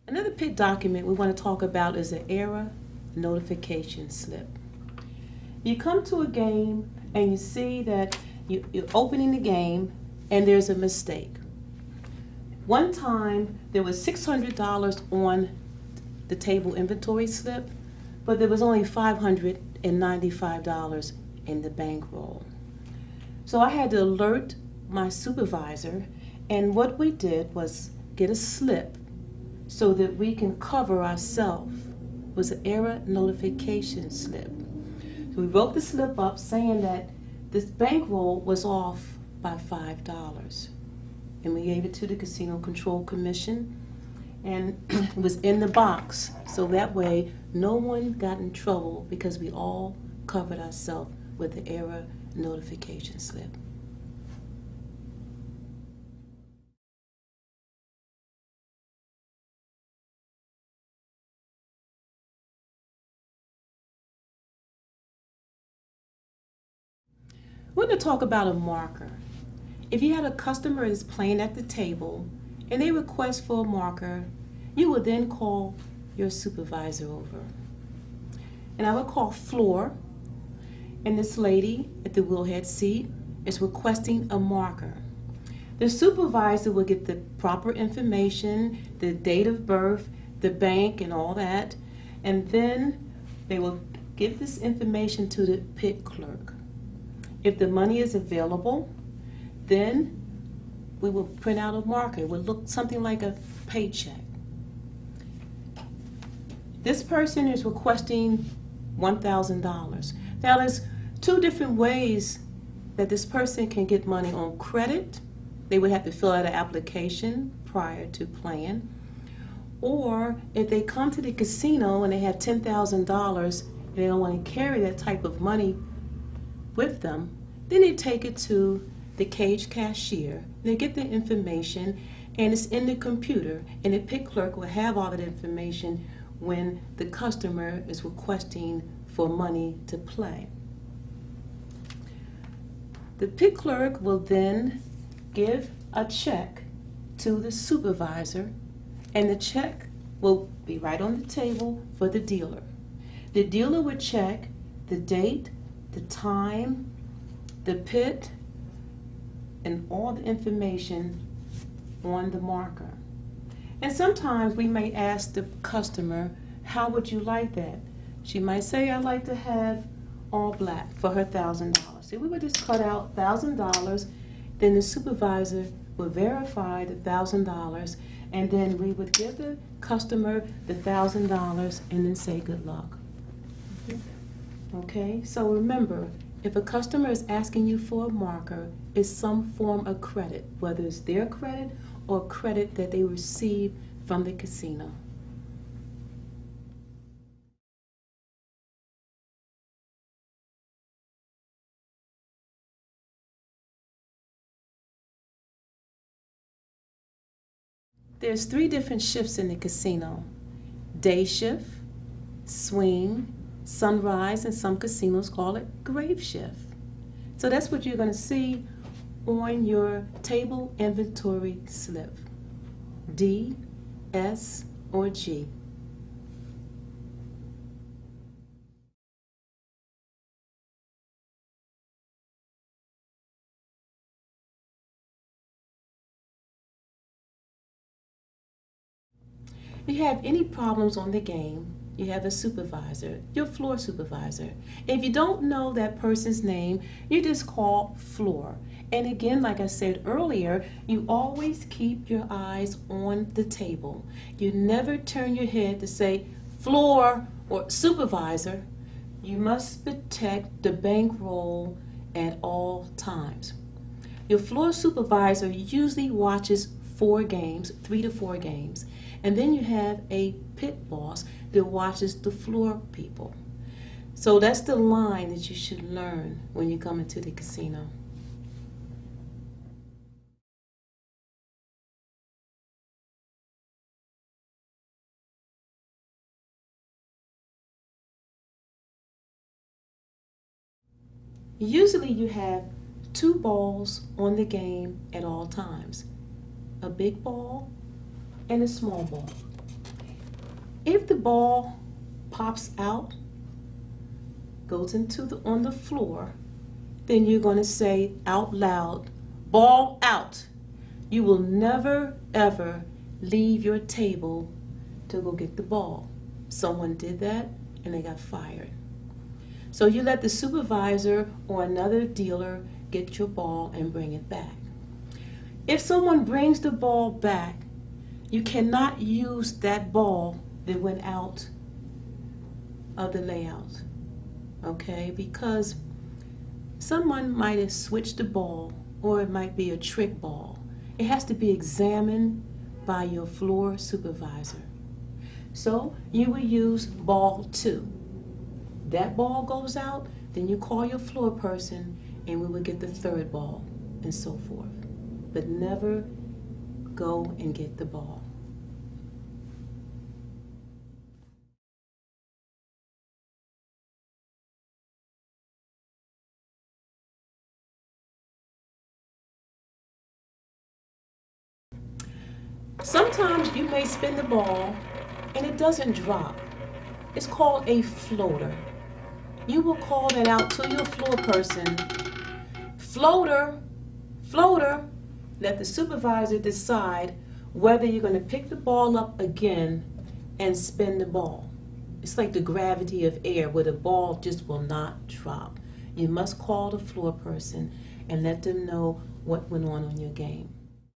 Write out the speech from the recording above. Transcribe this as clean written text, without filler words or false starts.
Another PIT document we want to talk about is an error notification slip. You come to a game and you see that you're opening the game and there's a mistake. One time there was $600 on the table inventory slip, but there was only $595 in the bankroll. So I had to alert my supervisor, and what we did was get a slip so that we can cover ourselves. It was an error notification slip. So we wrote the slip up saying that this bankroll was off by $5. And we gave it to the Casino Control Commission, and it was in the box. So that way, no one got in trouble because we all covered ourselves with the error notification slip. We're going to talk about a marker. If you had a customer that's playing at the table and they request for a marker, you would then call your supervisor over. And I would call Floor, and this lady at the wheelhead seat is requesting a marker. The supervisor will get the proper information, the date of birth, the bank, and all that, and then they will give this information to the pit clerk. If the money is available, then we will print out a marker. It would look something like a paycheck. This person is requesting $1,000. Now there's two different ways that this person can get money on credit. They would have to fill out an application prior to playing. Or if they come to the casino and they have $10,000 and they don't want to carry that type of money with them, then they take it to the cage cashier. They get the information and it's in the computer, and the pit clerk will have all that information when the customer is requesting for money to play. The pit clerk will then give a check to the supervisor, and the check will be right on the table for the dealer. The dealer would check the date, the time, the pit, and all the information on the marker. And sometimes we may ask the customer, how would you like that? She might say, I'd like to have all black for her $1,000. So we would just cut out $1,000, then the supervisor would verify the $1,000, and then we would give the customer the $1,000 and then say good luck. Okay, so remember, if a customer is asking you for a marker, it's some form of credit, whether it's their credit or credit that they receive from the casino. There's 3 different shifts in the casino: day shift, swing, sunrise, and some casinos call it grave shift. So that's what you're going to see on your table inventory slip: D, S, or G. If you have any problems on the game, you have a supervisor, your floor supervisor. If you don't know that person's name, you just call Floor. And again, like I said earlier, you always keep your eyes on the table. You never turn your head to say Floor or supervisor. You must protect the bankroll at all times. Your floor supervisor usually watches 4 games, 3 to 4 games, and then you have a pit boss that watches the floor people. So that's the line that you should learn when you come into the casino. Usually you have 2 balls on the game at all times: a big ball and a small ball. If the ball pops out, goes on the floor, then you're going to say out loud, ball out. You will never ever leave your table to go get the ball. Someone did that and they got fired. So you let the supervisor or another dealer get your ball and bring it back. If someone brings the ball back, you cannot use that ball that went out of the layout, okay? Because someone might have switched the ball, or it might be a trick ball. It has to be examined by your floor supervisor. So you will use ball 2. That ball goes out, then you call your floor person and we will get the third ball and so forth. But never go and get the ball. Sometimes you may spin the ball and it doesn't drop. It's called a floater. You will call that out to your floor person. Floater, floater. Let the supervisor decide whether you're going to pick the ball up again and spin the ball. It's like the gravity of air where the ball just will not drop. You must call the floor person and let them know what went on your game.